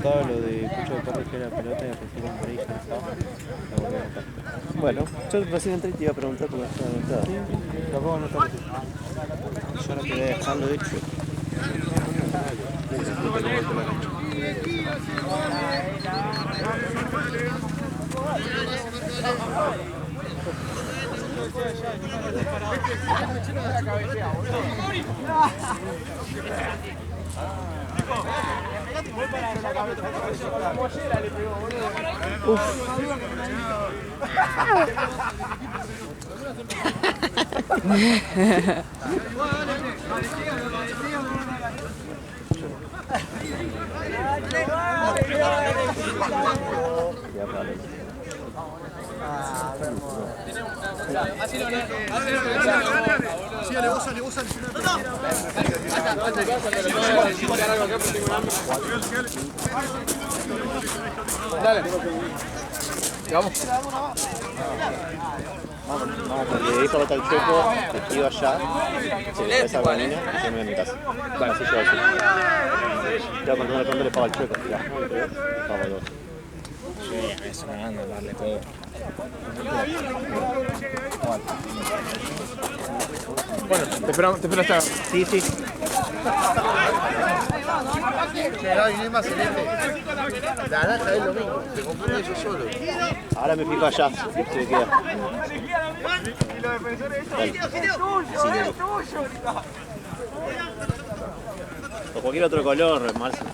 contaba lo de Pucho de corregir la pelota y aparecieron por ahí ya no estaba. La volví a anotar. Bueno, yo recién entré y te iba a preguntar por qué estaba anotada. Sí, tampoco no está. Yo ahora te voy a dejarlo de hecho. Dale. Vamos. Vamos, porque ahí para el chueco, te iba allá, se le esa vanina y se me en mi casa. Bueno, así yo así. Te voy a contar cuánto le paga el chueco. Ya, pago 2. Sí, eso me anda, darle todo. Bueno, te espero hasta. Sí, sí. Che, no hay más celeste. La naranja es lo mismo, se confunde yo solo. Ahora me fijo allá, si se queda. Dale. O cualquier otro color, Marcio.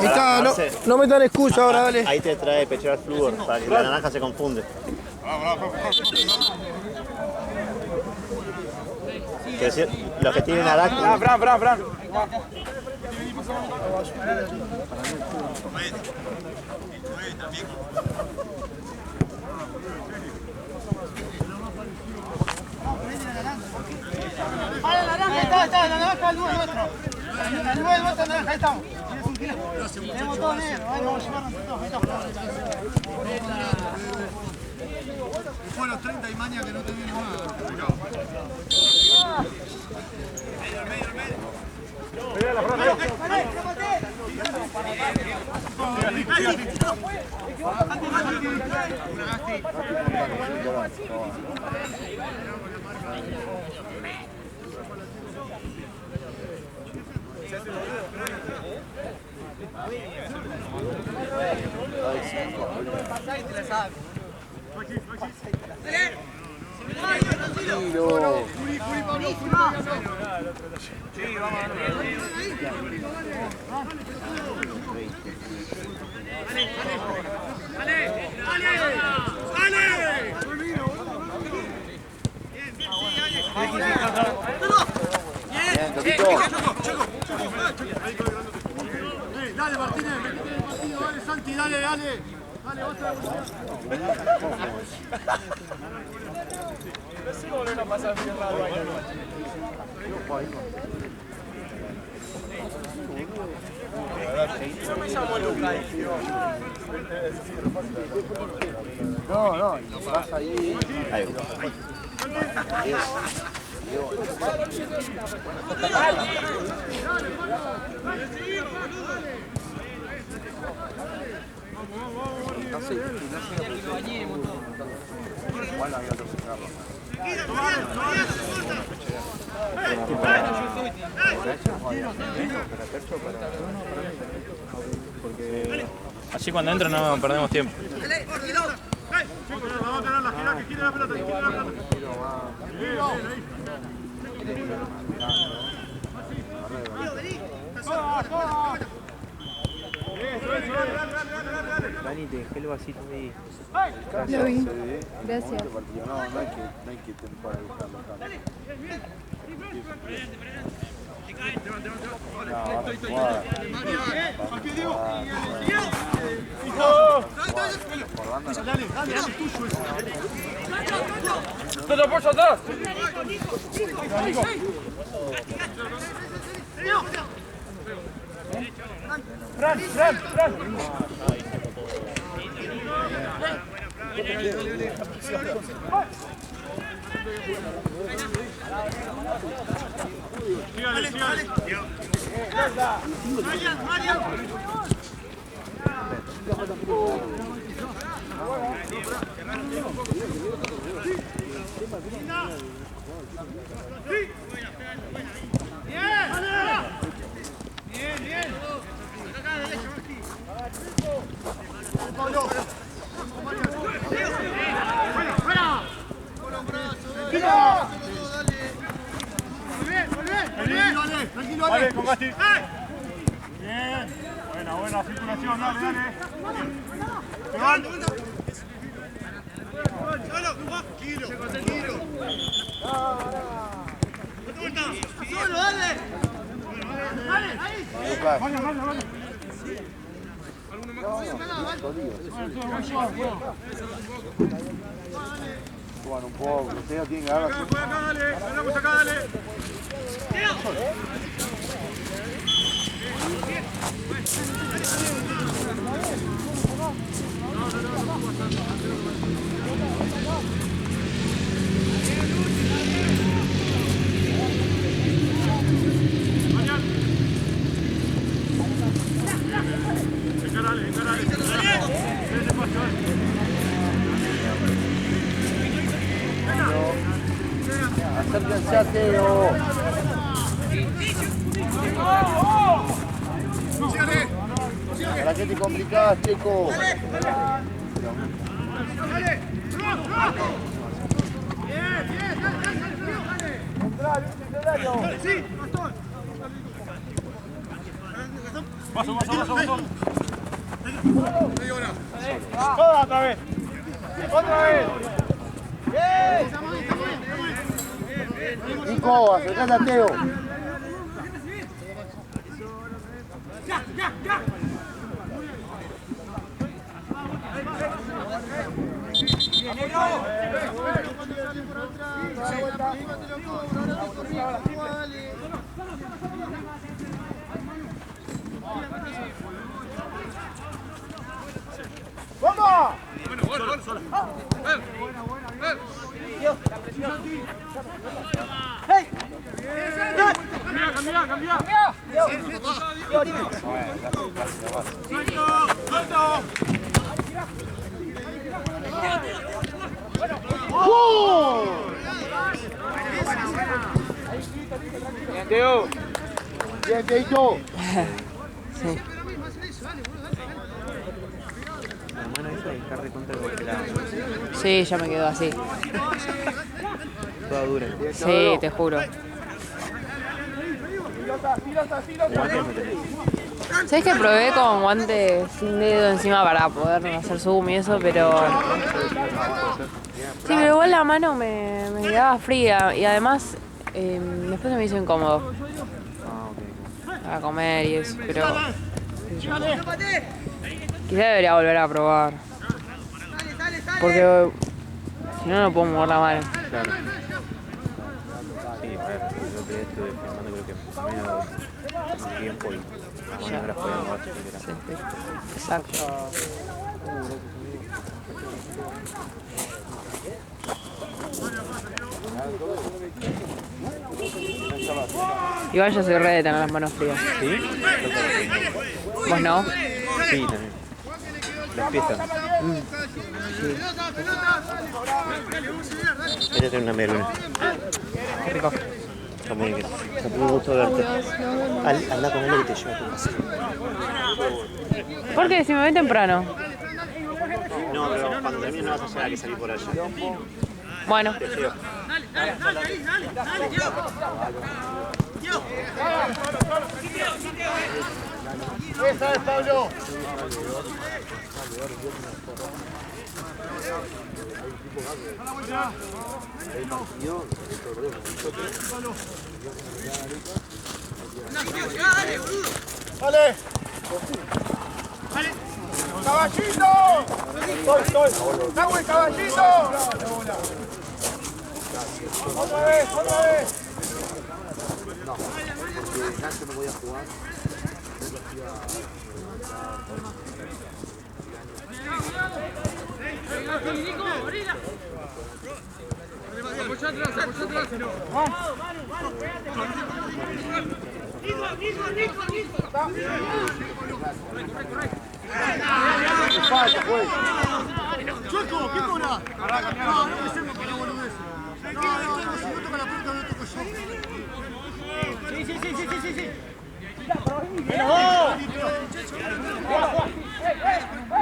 Está, no metan excusa ahora, dale. Ahí te trae pechuga flúor, para que la naranja se confunde. Quiero decir, los que tienen naranja. Fran. Vale, la naranja, está, la naranja es nuestro. La nuestra naranja, ahí estamos. Tenemos todo negro, ahí vamos a llevarnos todos. Después de los 30 y maña que no te viene más. Dale Martínez, metete en el partido, dale Santi, dale. Dale, otra Sí, volvieron a pasar bien raro ahí. Yo me llamo Luca y No, vas ahí. Ahí. Igual había otro cerrado. Así cuando entran no perdemos tiempo. Vamos a tener la gira que quiere la pelota, y te dejé el vasito ahí. Lo vi. Gracias. No hay que temporar a buscarlo acá. ¡Todo apoyo atrás! ¡Fran! Vale, con Gasti. Bien. Buena circulación, dale. Se van. Solo, dale. Dale, ahí. Vale. Juegan un poco, ustedes tienen que agarrar. Juega acá, dale. Ganamos acá, dale. Encarale. Acérquense a Teo. Para que te complicás, Checo. Sí, bastón. Paso. Toda otra vez. Nico, acercate a Teo. ¡Vamos! Solo. Cambia. Bien, Teo. Bien, Teito. Sí. La mano esa de dejar de contra el congelado. Sí, ya me quedo así. Toda dura. Sí, te juro. Guantes no tenés. ¿Sabes que probé con guantes sin dedo encima para poder hacer zoom y eso? Pero... Sí, pero igual la mano me quedaba fría y además después se me hizo incómodo para comer y eso, pero... Quizá debería volver a probar. Porque si no, no puedo mover la mano. Claro. Sí, a ver, yo te estuve filmando creo que menos un tiempo y la mano ahora fue a noche. Sí, sí. Exacto. Igual yo soy re de tener las manos frías. ¿Sí? ¿Vos no? Sí, también. Los pies también. Ella tiene una meluna. Qué rico. Está muy bien. Está muy gusto verte. Anda con él y te lleva a tu casa. ¿Por qué? Si me ven temprano. No, pero cuando termine no vas a llegar que salir por allá. Bueno. Te llevo. Dale, Esa es, Pablo. Vale. ¡Caballito! ¡Estoy! ¡Nahuel, caballito! ¡Otra vez! No, porque Nacho no voy a jugar. Apoya atrás. Falta, pues. ¡Chueco! ¿Qué cobra? No, no empecemos con la boludez. No, si no toca la pelota, no toco yo. Sí.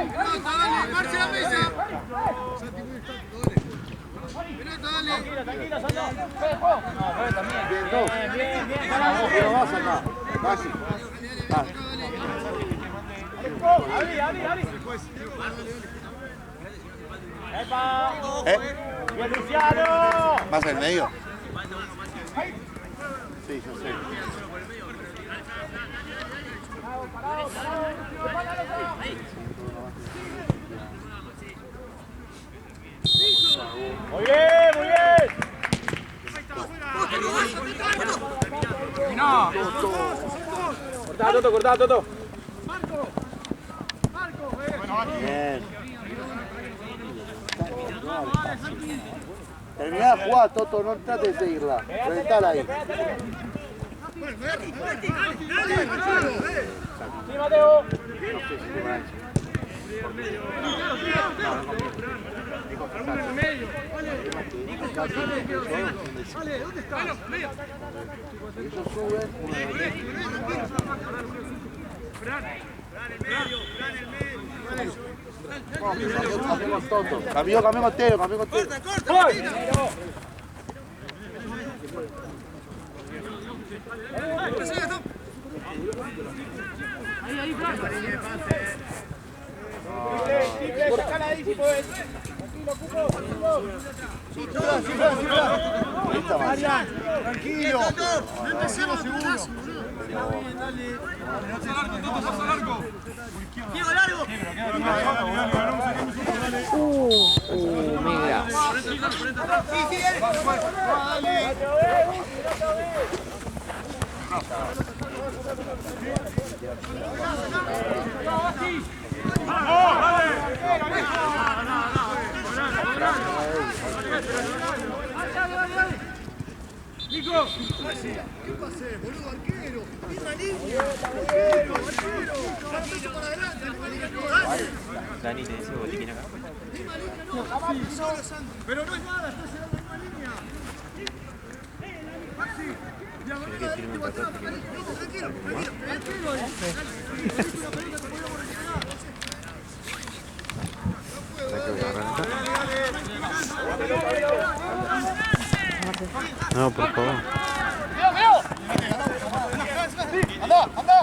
Pelota, dale, marcha la mesa. Pelota, dale. Tranquila, Santo. Bien, dos. Pero vas acá. Casi. Abrí. ¡Epa! ¡Bien, Luciano! ¿Vas al medio? Sí, yo sé. Muy bien. No. Cortá, Toto. Bien. Terminá de jugar, Toto, no trates de seguirla. Reventala ahí. Sí, Mateo. No sé si te mancha. Ellos suben, cambiamos Toto. Cambiamos Teo. Ahí, Fran. Sacala ahí si podés. Tranquilo. No empecemos seguro. Diego, largo. Mira. Nico. ¿Qué pasé, boludo arquero? Misma línea. Arquero. Para adelante, Dani, te dice botiquín acá. Pero no es nada, está llegando en una línea. Maxi, diagonal derecho, atrás, tranquilo. No, por favor. ¡Anda!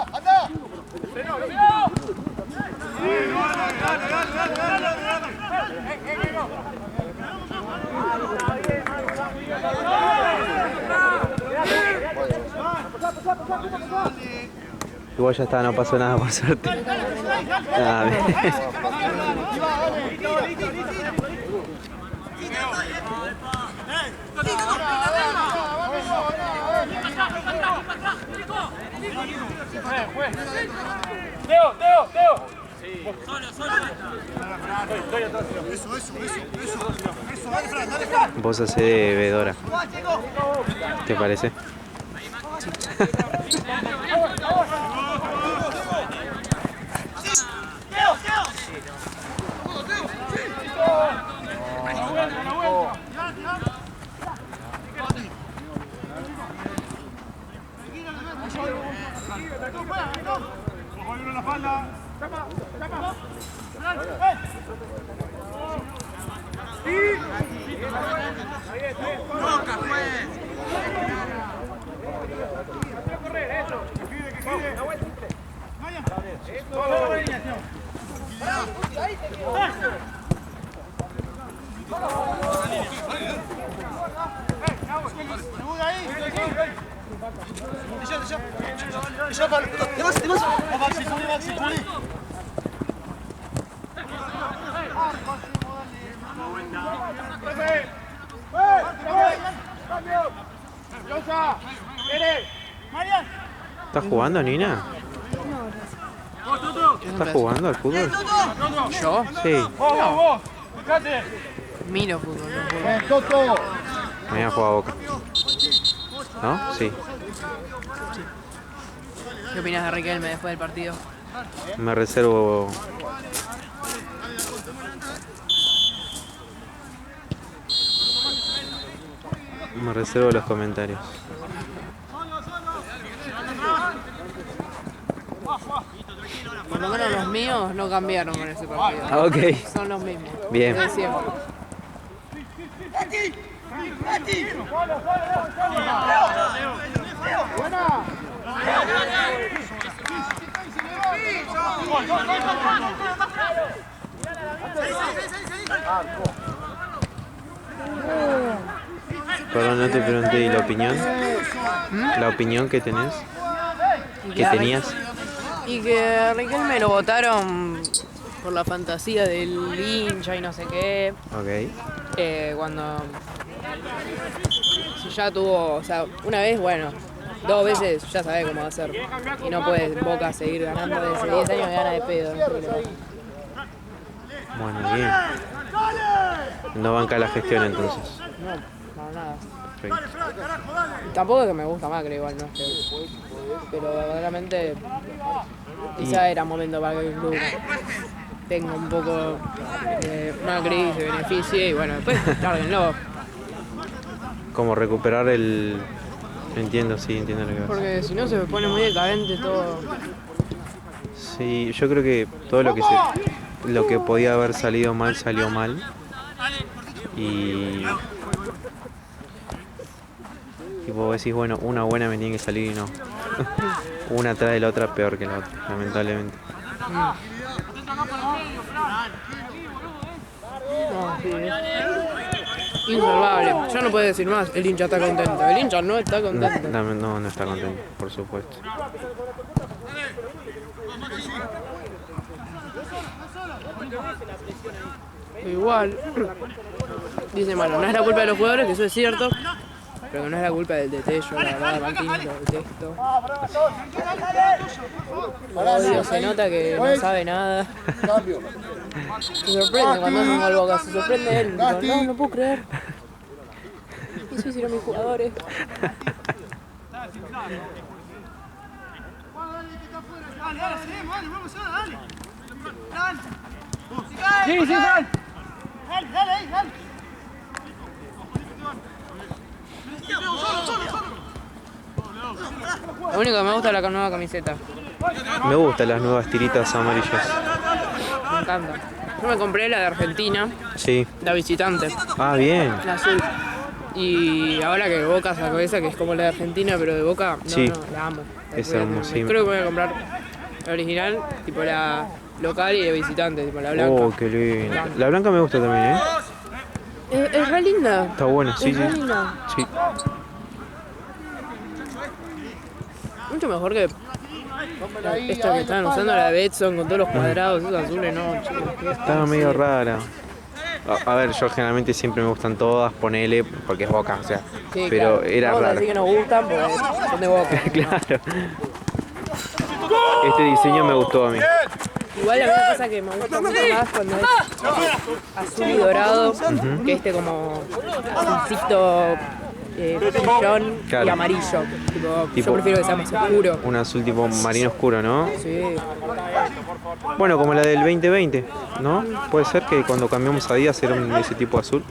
Igual ya está, no pasó nada por suerte. Teo. Eso, dale, Fran, dale, Fran. Vos hacés de Vedora. ¿Te parece? No hay ¿Estás jugando, Nina? ¿Estás jugando al fútbol? ¿Yo? Sí. Miro fútbol, no juego. Mañana juega Boca. ¿No? Sí. ¿Qué opinas de Riquelme después del partido? Me reservo. Me reservo los comentarios. Por lo menos los míos no cambiaron con ese partido. Ah, ok. Son los mismos. Bien. De siempre. Perdón, no te pregunté, ¿y la opinión? ¿La opinión que tenés? ¿Que tenías? Y que Riquelme lo votaron por la fantasía del hincha y no sé qué. Ok. Cuando si ya tuvo, o sea, una vez, bueno, 2 veces ya sabe cómo hacer. Y no puede Boca seguir ganando desde 10 años, gana de pedo. Bueno, bien. No banca la gestión entonces. No, nada. Perfecto. Tampoco es que me gusta Macri igual, no es que... Pero verdaderamente quizá era momento para que el club tenga un poco de Macri, se beneficie y bueno, después lárguenlo. Como recuperar el... Entiendo, sí, entiendo lo que vas. Porque si no se pone muy decadente todo. Sí, yo creo que todo lo que podía haber salido mal, salió mal. Y vos decís, bueno, una buena me tiene que salir y no. Una atrás de la otra peor que la otra, lamentablemente. No, sí, insalvable. Ya no puede decir más, el hincha está contento. El hincha no está contento. No está contento, por supuesto. Igual, dice, bueno, no es la culpa de los jugadores, que eso es cierto, pero que no es la culpa del DT, yo la verdad Martín lo detesto. Odio, se nota que no sabe nada. Se sorprende cuando hace un gol Boca, se sorprende él. Digo, no puedo creer. Eso hicieron mis jugadores. Sí, Sal. Dale. Lo único que me gusta es la nueva camiseta. Me gustan las nuevas tiritas amarillas. Me encanta. Yo me compré la de Argentina, Sí. la visitante, Ah, bien. la azul. Y ahora que Boca sacó esa, que es como la de Argentina, pero de Boca, Sí. la amo. Es hermosísima. Creo que voy a comprar la original, tipo la local y de visitante, tipo la blanca. Oh, qué lindo. La blanca me gusta también, ¿eh? Es re linda. Está buena, sí, Es sí. re linda. Sí. Mucho mejor que esta que estaban usando, la de Betson, con todos los cuadrados, esos azules, no, chicos. Estaba medio rara. A ver, yo generalmente siempre me gustan todas, ponele, porque es Boca, o sea. Sí, Pero claro. era Vamos a rara. decir que nos gustan porque son de Boca. Claro. Este diseño me gustó a mí. Igual a mí me pasa que me gusta mucho más cuando es azul y dorado, que este como azulcito pillón Claro. y amarillo. Tipo, Tipo- yo prefiero que sea más oscuro. Un azul tipo marino oscuro, ¿no? Sí. Bueno, como la del 2020, ¿no? Puede ser que cuando cambiamos a Díaz era de ese tipo azul.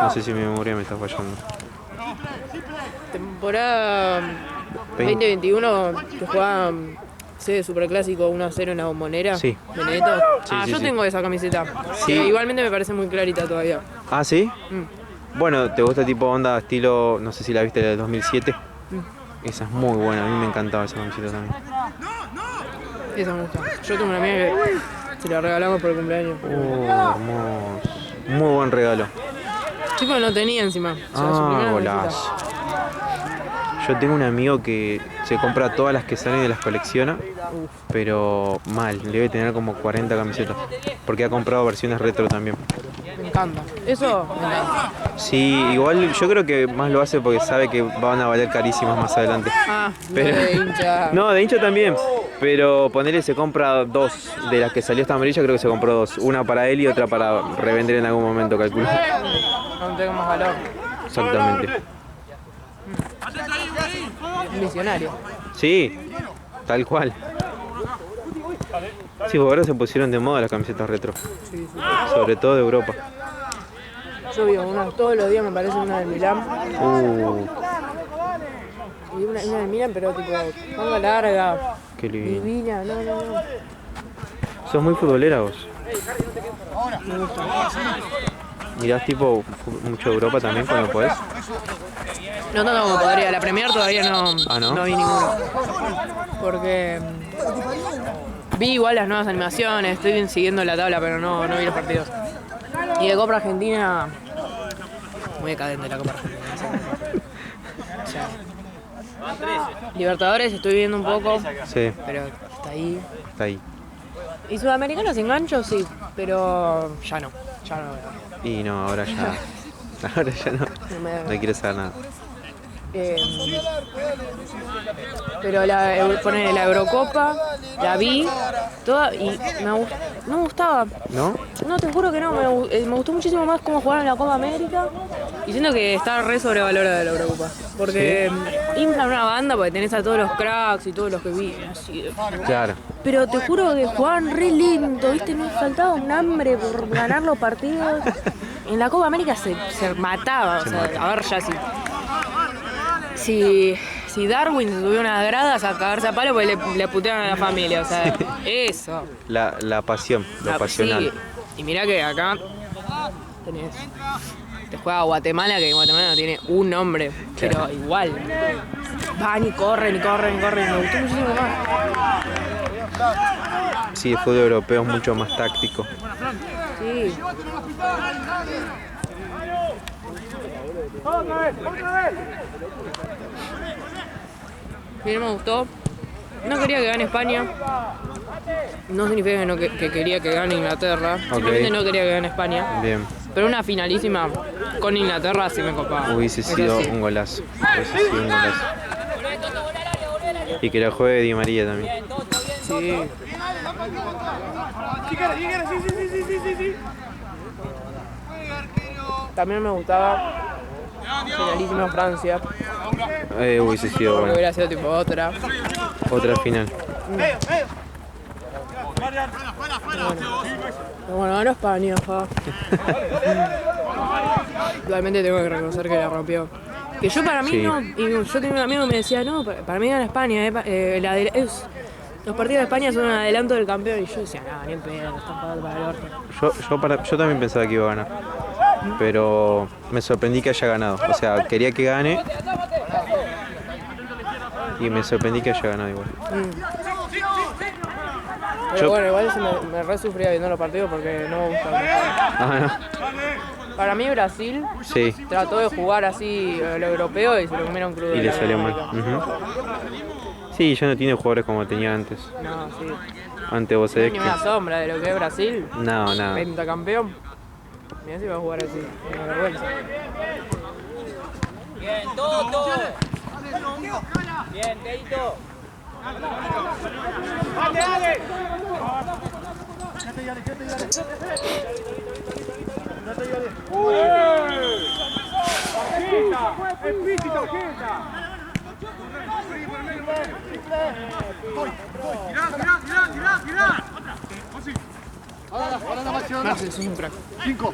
No sé si mi memoria me está fallando. Temporada 2021 que jugaban de Superclásico 1-0 en la Bombonera. Sí. Benedetto. Sí, sí, yo sí. tengo esa camiseta. Sí. Igualmente me parece muy clarita todavía. Ah, ¿sí? Mm. Bueno, ¿te gusta tipo onda estilo, no sé si la viste, la del 2007? Esa es muy buena, a mí me encantaba esa camiseta también. Esa me gusta. Yo tengo una amiga que se la regalamos por el cumpleaños. Hermoso. Muy buen regalo. Sí, pero no tenía encima. O sea, su primera Golazo. Yo tengo un amigo que se compra todas las que salen y las colecciona, pero mal, debe tener como 40 camisetas, porque ha comprado versiones retro también. Me encanta. Eso me encanta. Sí, igual yo creo que más lo hace porque sabe que van a valer carísimas más adelante. Ah, Pero- de hincha. No, de hincha también, pero ponerle se compra 2 de las que salió esta amarilla, creo que se compró 2, una para él y otra para revender en algún momento, calculo. No tengo más valor. Exactamente. Un visionario. Sí, tal cual. Sí, porque ahora se pusieron de moda las camisetas retro, Sí, sí. sobre todo de Europa. Yo vi una todos los días, me parece una del Milán. Y una del Milán, pero tipo, manga larga, Qué lindo. divina. No. Sos muy futbolera vos. Me gusta. Mirás tipo mucho Europa también cuando podés. No tanto como podría. La Premier todavía no, Ah, ¿no? no vi ninguno. Porque vi igual las nuevas animaciones, estoy siguiendo la tabla, pero no vi los partidos. Y de Copa Argentina, muy decadente la Copa Argentina. O sea, Libertadores estoy viendo un poco, Sí, pero está ahí. está ahí. Y Sudamericanos engancho, sí, pero ya no veo. Y no, ahora ya. Ahora ya no. No me da- No quiero saber nada. Pero ponele la Eurocopa, la vi toda y no me gustaba. ¿No? No, te juro que no, me gustó muchísimo más cómo jugaron en la Copa América y siento que está re sobrevalorada la Eurocopa. Porque inflan una banda porque tenés a todos los cracks y todos los que viven así. Claro. Pero te juro que jugaban re lento, ¿viste? Me faltaba un hambre por ganar los partidos. En la Copa América se mataba, o sea, a ver ya si Darwin se subió unas gradas a cagarse a palo porque le putearon a la familia, o sea, eso. La pasión, lo Ah, pasional. sí. Y mirá que acá te juega Guatemala, que Guatemala no tiene un nombre, pero igual. Van y corren, me gustó muchísimo más. Sí, el fútbol europeo es mucho más táctico. Sí. Bien, me gustó. No quería que gane España. No significa que quería que gane Inglaterra. Simplemente no quería que gane España. Bien. Pero una finalísima con Inglaterra sí me copaba. Hubiese Eso sido sí. un golazo. Hubiese sido un golazo. Y que la juegue Di María también. Sí. También me gustaba finalísima Francia. Hubiese sido Porque bueno. hubiera sido tipo otra. Otra final. Pero bueno, ganó España, ja. Igualmente tengo que reconocer que la rompió. Que yo para mí Sí. no, y yo tenía un amigo que me decía, no, para mí gana España, los partidos de España son un adelanto del campeón. Y yo decía, no, ni en pedo, están pagando para el orto. Yo también pensaba que iba a ganar. Pero me sorprendí que haya ganado. O sea, quería que gane. Y me sorprendí que haya ganado igual. Pero Yo- bueno, igual me re sufría viendo los partidos porque no me gustan. Ah, Para mí Brasil no. Sí. trató de jugar así lo europeo y se lo comieron crudo. Y en le la salió mal. América. Ujú. Sí, ya no tiene jugadores como tenía antes. No, sí. Antes vos No hay sabés ni que. una sombra de lo que es Brasil. No, nada. Pentacampeón. Mirá si va a jugar así. Una vergüenza. Marcel, sos un crack. 5,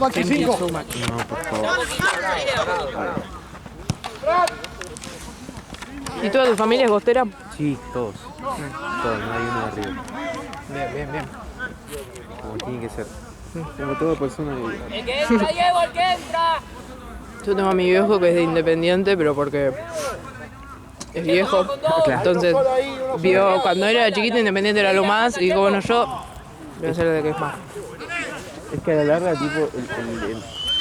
Maxi, 5. So much. No, por favor. ¿Y toda tu familia es bostera? Sí, todos. Todos, no hay uno de arriba. Bien. Como tiene que ser. Como toda persona de... Yo tengo a mi viejo que es de Independiente, pero porque es viejo. Entonces, vio cuando era chiquito Independiente era lo más y dijo, bueno, yo voy a hacer de que es más. Es que a la larga, tipo,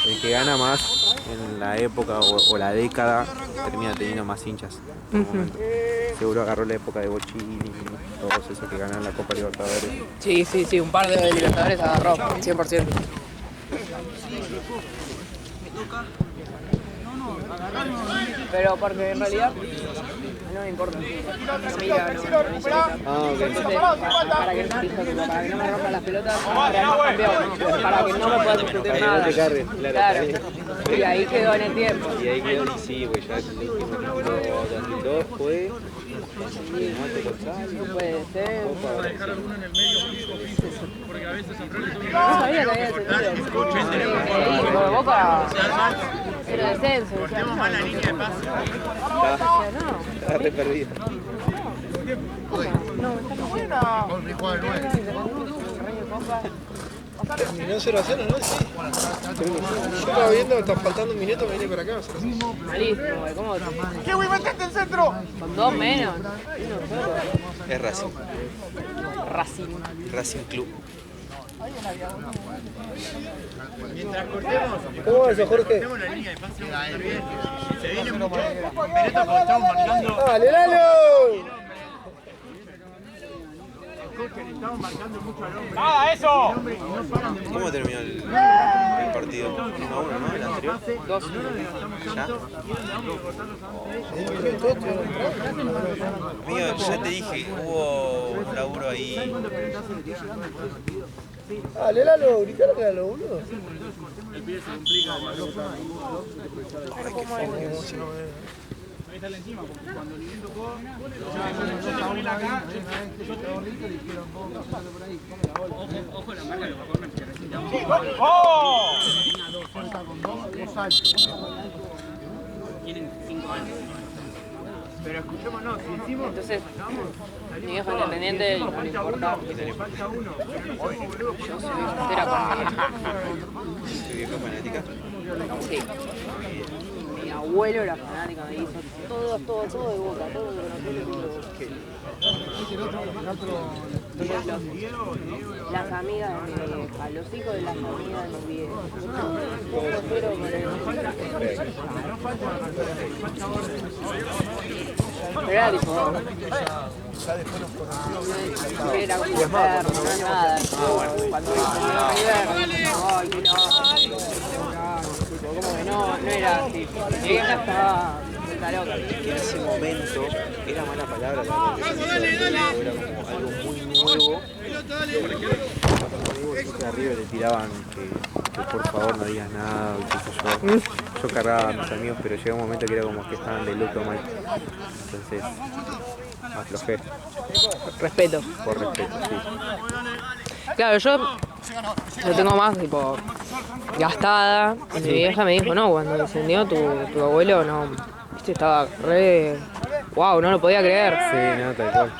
el que gana más en la época o la década termina teniendo más hinchas. En algún momento. Seguro agarró la época de Bochini, todos esos que ganan la Copa Libertadores. Sí, un par de Libertadores agarró, 100%. Pero porque en realidad no me importa. No mira, no me interesa. Entonces, para que no me rompan las pelotas, para no campeón, para que no me puedas discutir nada. No te cargues, Claro. Y ahí quedó en el tiempo. Y ahí quedó, y sí, güey, ya el último título 2002 fue. Mate González. Puede ser. Copa Brasil. No sabía que había descendido. Sí, por Boca era descenso. Estaba re perdido. Con mi juego de 9. Terminó 0-0, ¿no? Sí. Yo estaba viendo, está faltando un minuto, me vine para acá. Malísimo, güey. ¿Cómo? ¡Qué güey, metete el centro! Con 2 menos. Es Racing. Racing. Racing Club. ¿Cómo va eso, Jorge? ¡Dale, Lalo! ¡Ah, eso! ¿Cómo terminó el partido? 1-1, ¿no? ¿El anterior? 2. ¿Ya? Amigo, ya te dije, hubo un laburo ahí. Dale, Lalo, gritalo que Lalo, boludo. Pero escuchémonos, si hicimos... Entonces, mi viejo Independiente no le importa. Yo soy entera con ¿Tu vieja fanática? Sí. Mi abuelo era fanático, me hizo todo de Boca, todo de Boca, todo de Boca. Las amigas de mi vieja, los hijos de las amigas de mi vieja. Pero era tipo... Era como enfermo, no nada. Cuando me River, ay, como que no era así. Mi vieja estaba loca. En ese momento era mala palabra, era como algo muy nuevo. Que arriba le tiraban que por favor no digas nada, qué sé yo. Yo cargaba a mis amigos, pero llegó un momento que era como que estaban de luto mal. Entonces, aflojé. Respeto. Por respeto, sí. Claro, yo lo tengo más tipo gastada. Y mi vieja me dijo, no, cuando descendió tu abuelo, no, viste, estaba re... Wow, no lo podía creer. Sí, no, tal cual.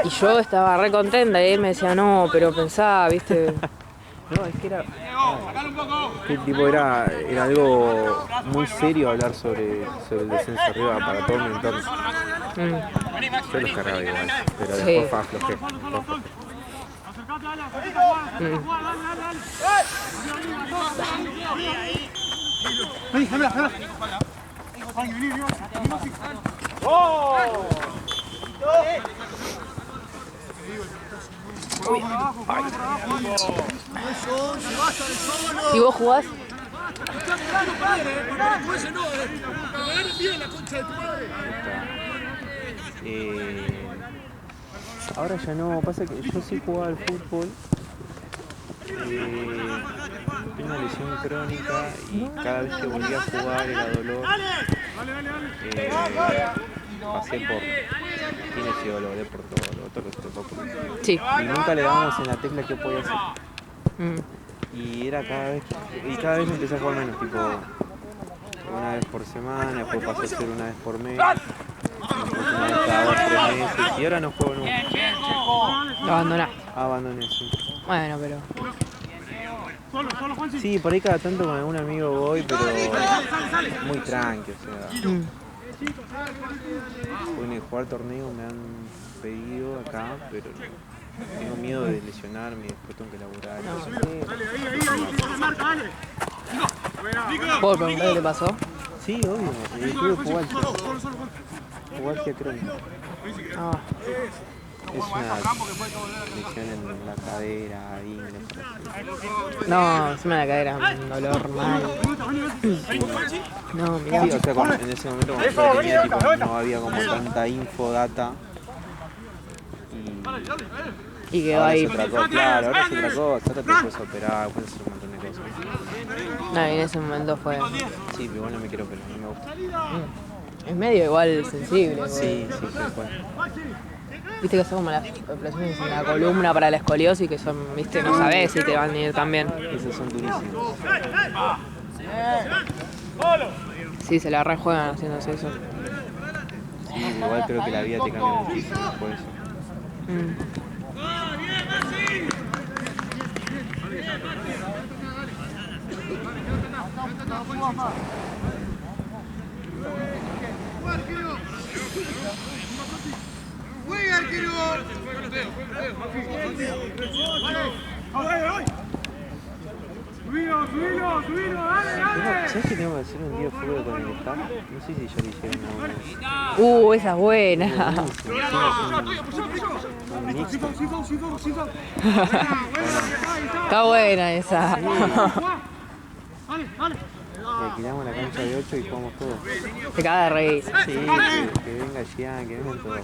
Y yo estaba re contenta y él me decía, no, pero pensá, viste... No, es que era... Que tipo era algo muy serio hablar sobre el descenso arriba para todo mi entorno. Yo los cargaba igual, pero después aflojé. ¿Y vos jugás? Ahora ya no, pasa que yo sí jugaba al fútbol. Tuve una lesión crónica y cada vez que volvía a jugar era dolor. Pasé por kinesiólogo, por todo lo que se tocó. Sí. Y nunca le dábamos en la tecla qué podía hacer. Y era cada vez empecé a jugar menos, tipo una vez por semana, después pasó a ser una vez por mes, después una vez cada 2 o 3 meses, y ahora no juego nunca. Lo abandonás. Abandoné, sí. Bueno, pero... Sí, por ahí cada tanto con algún amigo voy, pero muy tranqui, o sea. Bueno, y jugar torneo me han pedido acá, pero tengo miedo de lesionarme y después tengo que laburar. ¿Puedo preguntar qué le pasó? Sí, obvio. Tuve pubalgia crónica. Ah, Es una lesión en la cadera, ingle. no, encima de la cadera, un dolor mal. No, mirá. Sí, o sea, en ese momento cuando yo tenía, tipo, no había como tanta info, data. Y quedó Ahora ahí. es otra cosa, claro, ahora es otra cosa, ahora te puedes operar, puedes hacer un montón de cosas. No, y en ese momento fue. Sí, pero igual no me quiero operar, no me gusta. Es medio igual sensible. Porque, Sí, tal cual. viste que son como las operaciones en la columna para la escoliosis, que son, viste, no sabés si te van a ir tan bien. Esos son durísimos. Sí, se la rejuegan haciéndose eso. Sí, igual creo que la vida te cambia muchísimo por eso. ¿Sabes que tengo que hacer un día de fútbol con el staff? No sé si ya lo hicieron alguna vez. Esa es buena. Un mixto. Está buena esa. Le alquilamos la cancha de 8 y jugamos todos. Te caga de reír. Sí, que venga Gian, que vengan todos.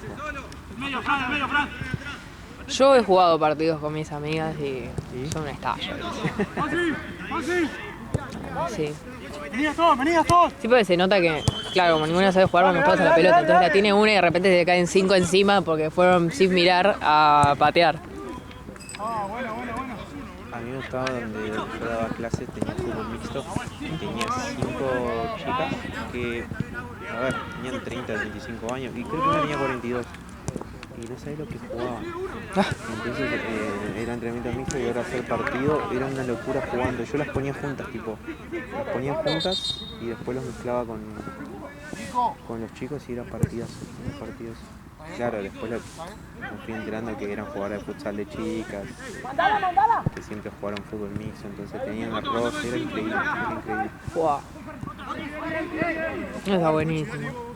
Yo he jugado partidos con mis amigas y son un estallo. Sí. Venidas todos. Sí, porque se nota que, claro, como ninguna sabe jugar, vamos todos a la pelota. Entonces la tiene una y de repente se le caen 5 encima porque fueron sin mirar a patear. A mí me gustaba donde yo daba clases, tenía fútbol mixto y tenía 5 chicas que, a ver, tenían 30, 35 años y creo que una tenía 42. Y no sabía lo que jugaba. Entonces era entrenamiento mixto y ahora hacer partido era una locura jugando. Yo las ponía juntas, tipo, las ponía juntas y después los mezclaba con los chicos y eran partidas. Claro, después me fui enterando que eran jugadoras de futsal de chicas, que siempre jugaron fútbol mixto, entonces tenían una rosa, era increíble, Wow. Está buenísimo.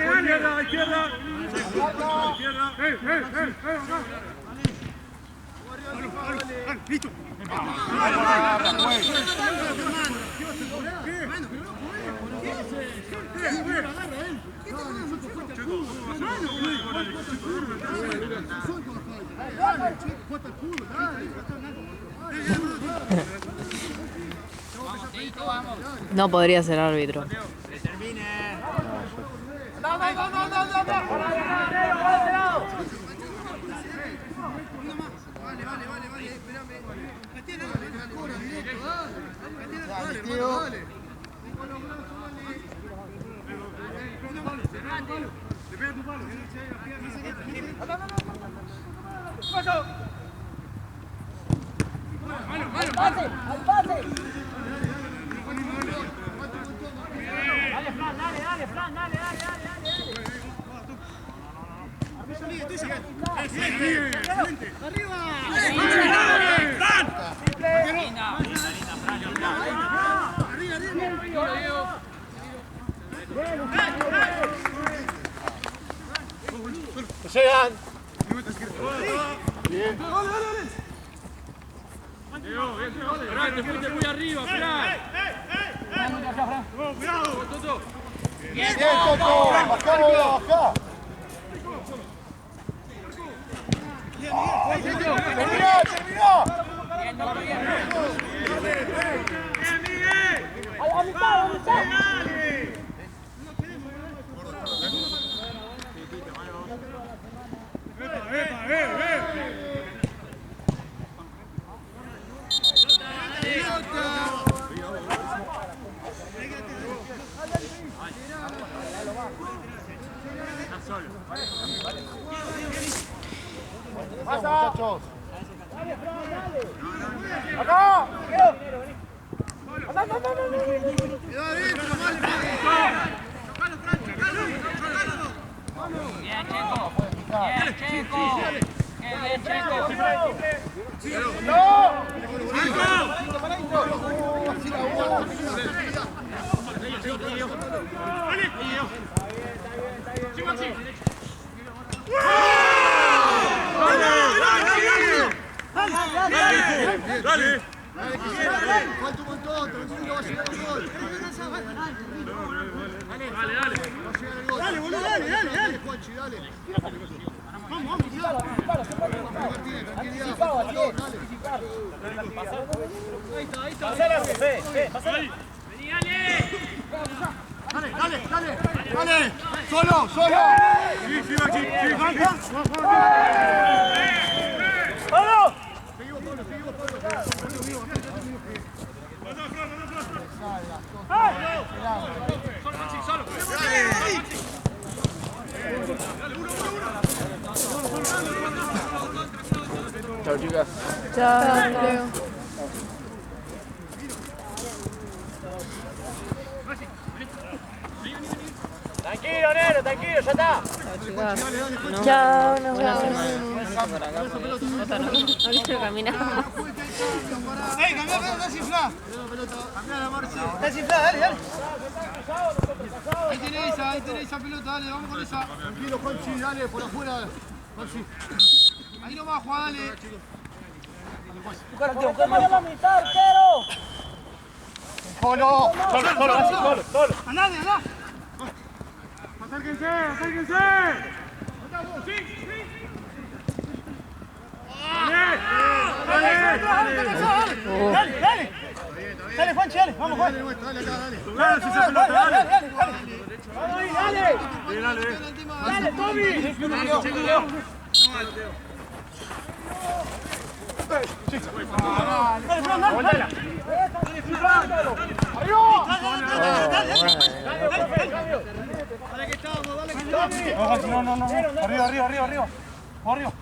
Buena, izquierda. Listo. No podría ser árbitro. Llegan. Bien. Te fuiste muy arriba, Fran. Bien, Toto. Bajamos, bajá. Terminó. A mitad. Muchachos. ¡Acá! Bien, Checo. Bien, Checo. Bien, Checo. Dale. Falta un montón, tranquilo, va a llegar el gol. Dale, boludo, dale. Juanchi, dale. Vamos, dale. Solo. Sí, Maxi. ¡Vamos! Seguimos, Chao, chicas. Chao, Leo. Tranquilo, Nero, tranquilo, ya está. Chao, nos vemos. Ahorita caminamos. Cambiá, desinflá. Desinflá, dale. Ahí tenés esa pelota, dale, vamos con esa. Tranquilo, Juanchi, dale, por afuera. Juanchi. Ahí nomás, Juan, dale. ¡Busca la mitad, arquero! Solo. ¡Andá! Acérquense. Dale, Juanchi, dale, vamos, Juan. Dale acá, dale. Dale, Toby. No. Arriba.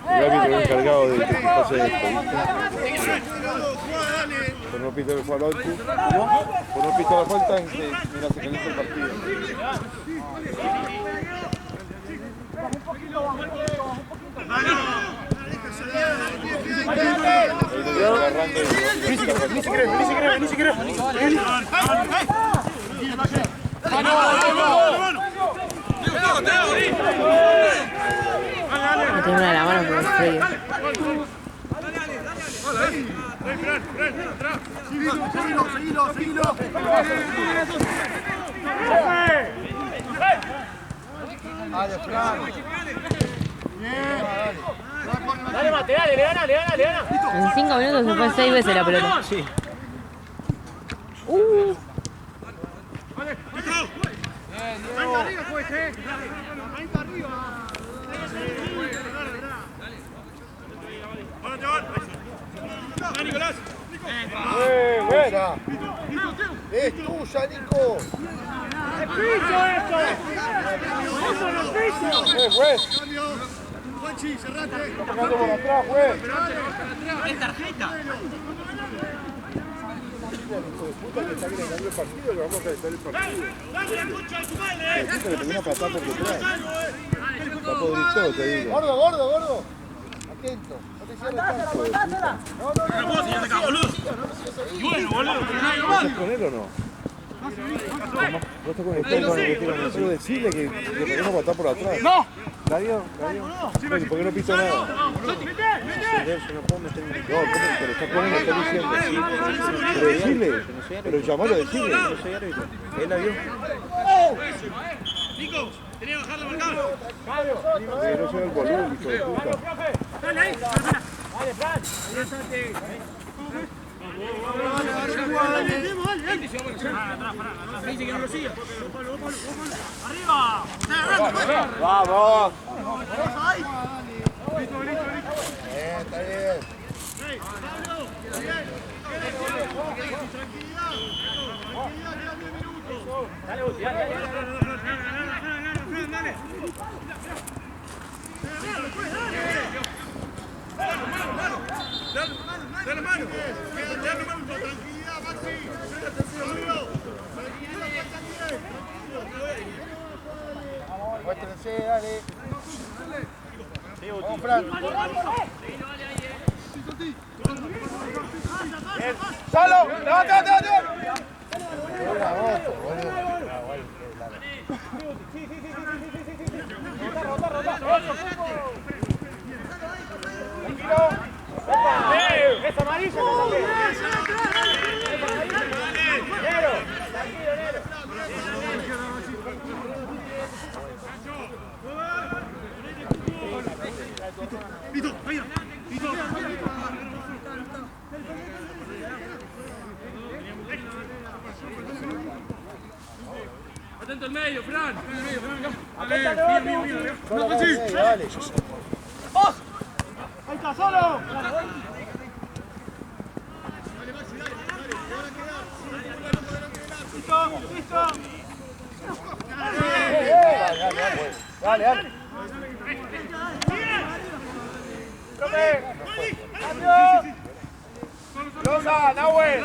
El árbitro encargado de que pase esto, ¿viste? Por no pitar el falta, por no pitar la falta, mira, se calienta el partido. Ni siquiera. Me tiembla la mano por el frío. Seguilo. Dale, Mate, dale, le gana. En 5 minutos se fue 6 veces la pelota. Sí. Es tuya, Nico. ¡Es piso esto! ¡Eso no es piso! Juanchi, cerrate. Está tocando por atrás, juez. ¿Es tarjeta? Hijo de puta que está ganando el partido, le vamos a calentar el partido. El puta le pegó una patada por detrás. Está podrido, te digo. Gordo. Atento. No te cierres tanto. ¿Vas a poner o no? ¿Vos estás con el pelo? Quiero decirle que le pegó una patada por atrás. ¡No! ¿La vio? Bueno, ¿por qué no pito nada? Yo no puedo meter un... No, pero está poniendo, está diciendo. Pero decirle, pero llamalo a decirle. Yo soy árbitro. ¿Él la vio? Nico, tenía que bajar la marcada. Que no se ve el volumen, hijo de puta. Dale ahí. Dale, Fran. Dice que no lo siga. ¡Arriba! ¡Vamos! Está bien. Dale, Guti, dale. Dale mano. Dale mano. Tranquilidad, Maxi. Muéstrense, dale. Vamos, Fran. ¡Solo! ¡Levántate! Una moto, boludo. ¡Es amarilla! Listo, ahí va. Listo. Atento al medio, Fran. Mío. No, Maxi. Dale. ¡Vos! ¡Ahí está, solo! ¡Listo! Dale. ¡Longa, Nahuel!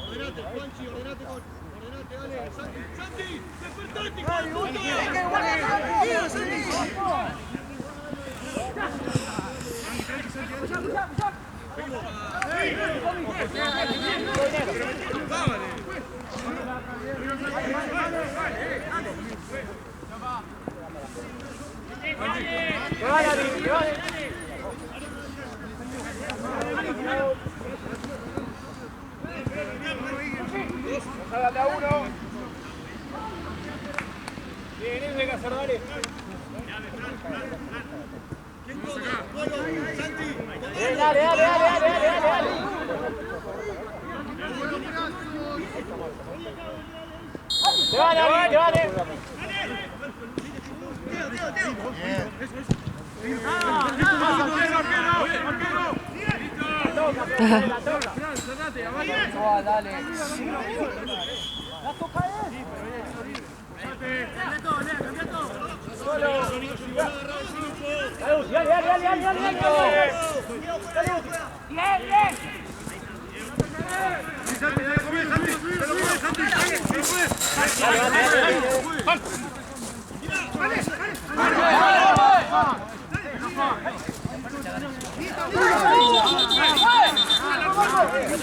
Ordenate, Juanchi, ordenate, dale. Santi, despertate, Dale a uno. Bien, venga, dale. Dale. Dale.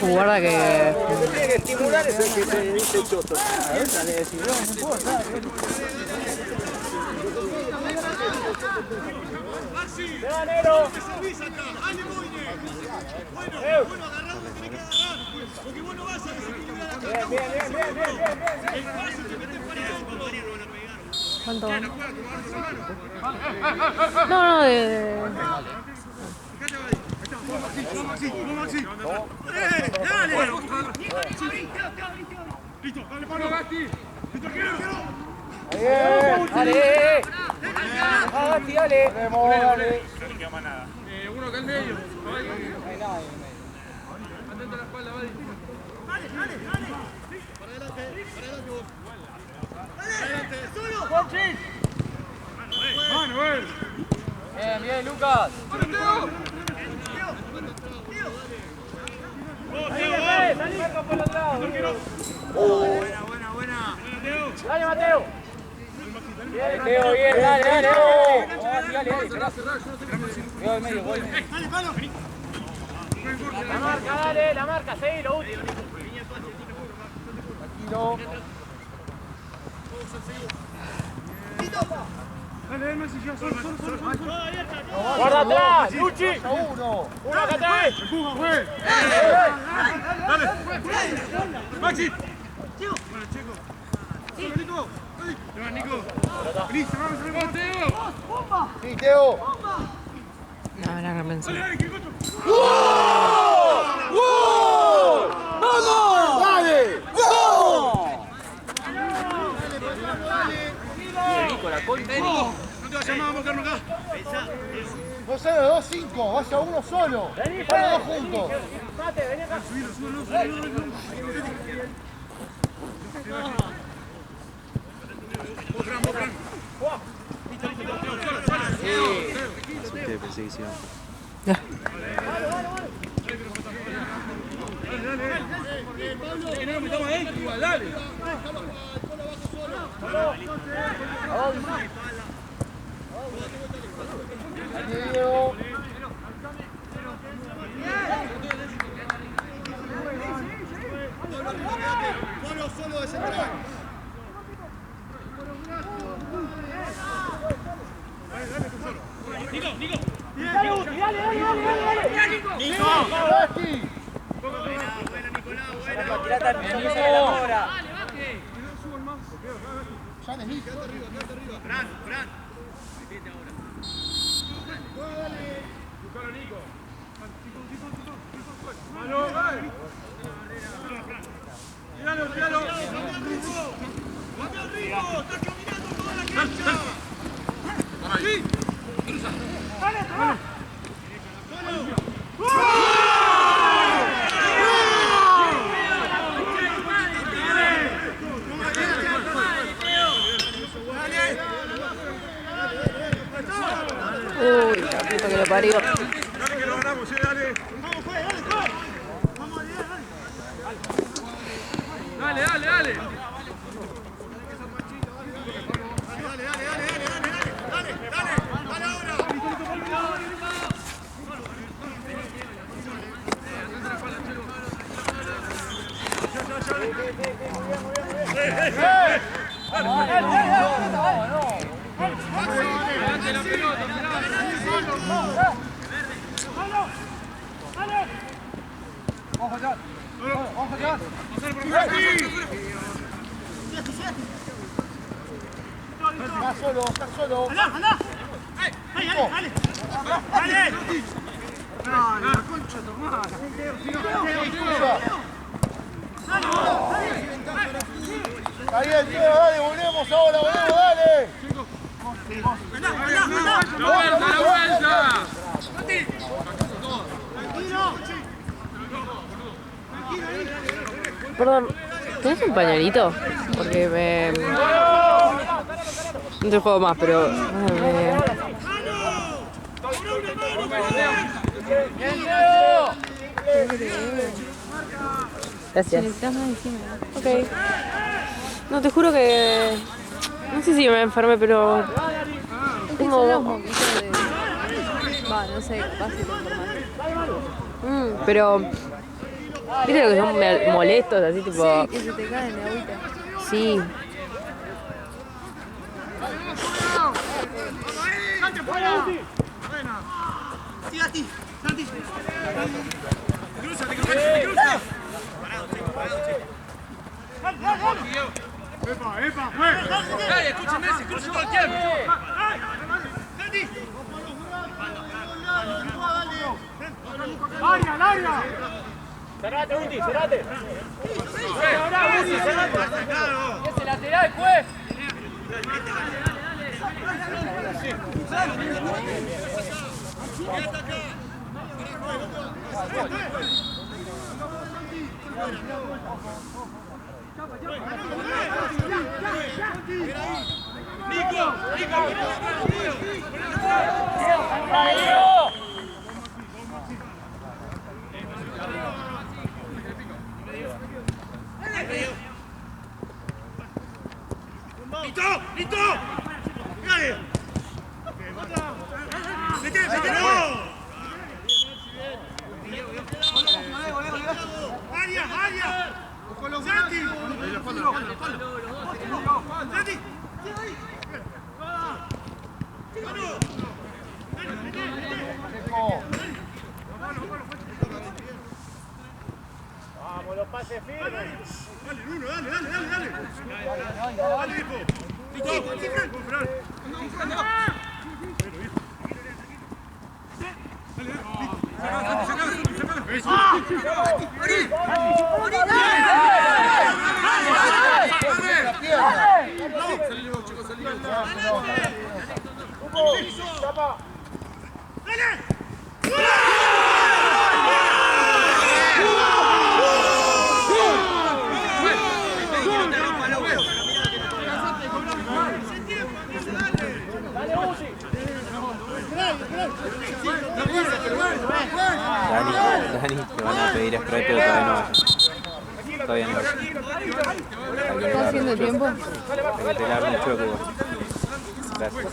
Guarda que... Tiene que estimular es el que te dice choto. ¡Negro! Bueno, agarrar donde tenés que agarrar, porque vos no vas a desequilibrar acá. Bien. ¿Cuánto van? No, de... Maxi. ¡Dale! Listo, dale, mano, Gasti. Listo, quiero. Dale. Gasti, dale. Dale. Uno acá al medio. No hay nada. Atento a la espalda, Vadi. Dale. Para adelante vos. Adelante, solo. Manuel. Bien, Lucas. Salí, Marco, por los lados. Buena. Dale, Mateo. Mateo, bien, dale. Dale. Cuidado del medio, gol. Dale, mano. La marca, dale, la marca, seguí, lo último. Tranquilo. Dale, Messi, ya, solo. Guarda atrás, Luchi. Uno. Uno acá atrás. Dale. Maxi. Bueno, Checo. Solo, Nico. Nico. Vení, cerramos. Teo. Sí, Teo. No, ahora no pensé. Dale, Kikocho. ¡Vamos! ¡Dale! ¡Vamos! No te vayas más, vamos a quedarnos acá. Vos sabés, 2-5, vas a uno solo. Van los dos juntos. Asusté, pensé que se iba. Dale. Diego. Polo solo de central. Nico. Dale, Uti, dale. Nico. Aquí. Ya de mí. Fran. Tíralo. ¡Rico! ¡Estás caminando toda la cancha! ¡Sí! ¡Dale! Uy, la puta que lo parió. Dale que lo ganamos, dale. Dale. Dale ahora. Adelante la pelota, Estás solo. ¡Anda! ¡Dale! ¡La concha de tu madre! Está bien, tío, dale, volvemos ahora, dale. la vuelta. Perdón, ¿tenés un pañuelito? Porque me... No te juego más, pero... Gracias. Ok. No, te juro que... No sé si me enfermé, pero... Tengo... Va, no sé, capaz que te enfermaste. Pero... ¿Viste lo que son molestos, así tipo...? Sí, que se te cae en la agüita. Sí. Santi. Cruza. Epa. Dale, escucha Messi, cruza todo el tiempo. Santi. Larga. Cerrate, Uti, cerrate. Ahora, Uti, cerrate. Ese lateral, pues. Nico. ¡Listo! ¡Dale! ¡Vete! ¡No! Dani, te van a pedir spray, pero todavía no vayas. Todavía no vayas. ¿Está haciendo tiempo? Para que te largue un choque, vos. Gracias.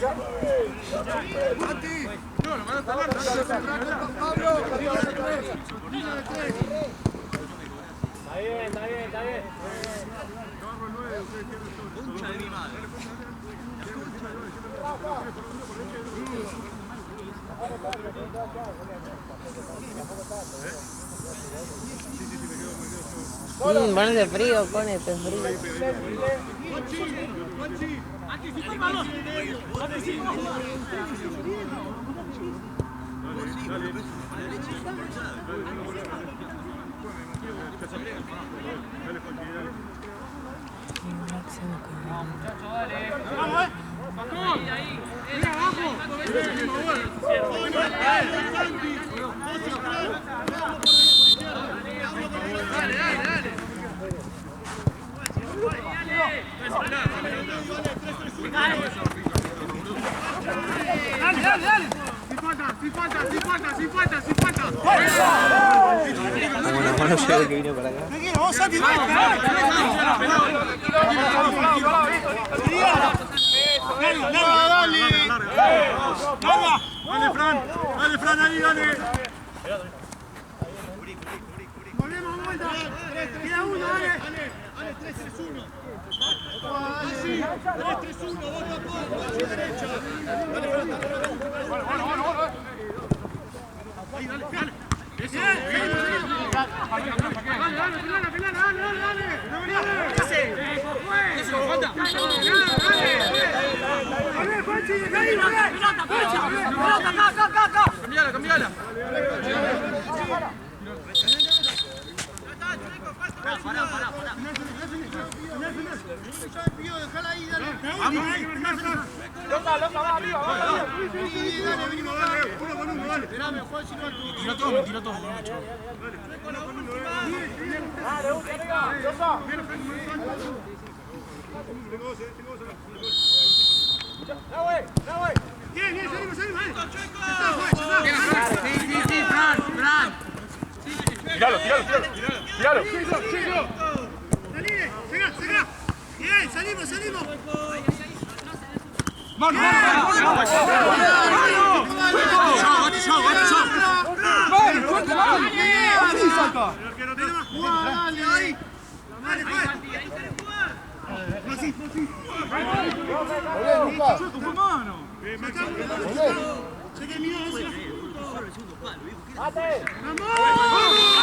Está bien. Concha de mi madre. Ponete frío, ponete frío. Dale. Sin falta. Como la mano llega que vino para acá. Tranquilo, vamos Santi, dale, Fran, ahí, dale. Volvemos, vuelta. Queda uno, dale. 3-3-1. Así, 3-3-1, vos no pongas, hacia derecha. Dale, Fran, dale. Ahí, dale. Eso, dale. Eso, falta. Cambiala. Pará. Dejala ahí, dale. Loca, va, arriba. Venimos, dale. Uno con uno, dale. Esperame, Juan, si no tú. Me tiró todo. Dale, Loca. Bien, salimos. Sí, Fran. Tiralo. Salí, llega. Bien, salimos. Vamos. Se terminó, ¡Vamos!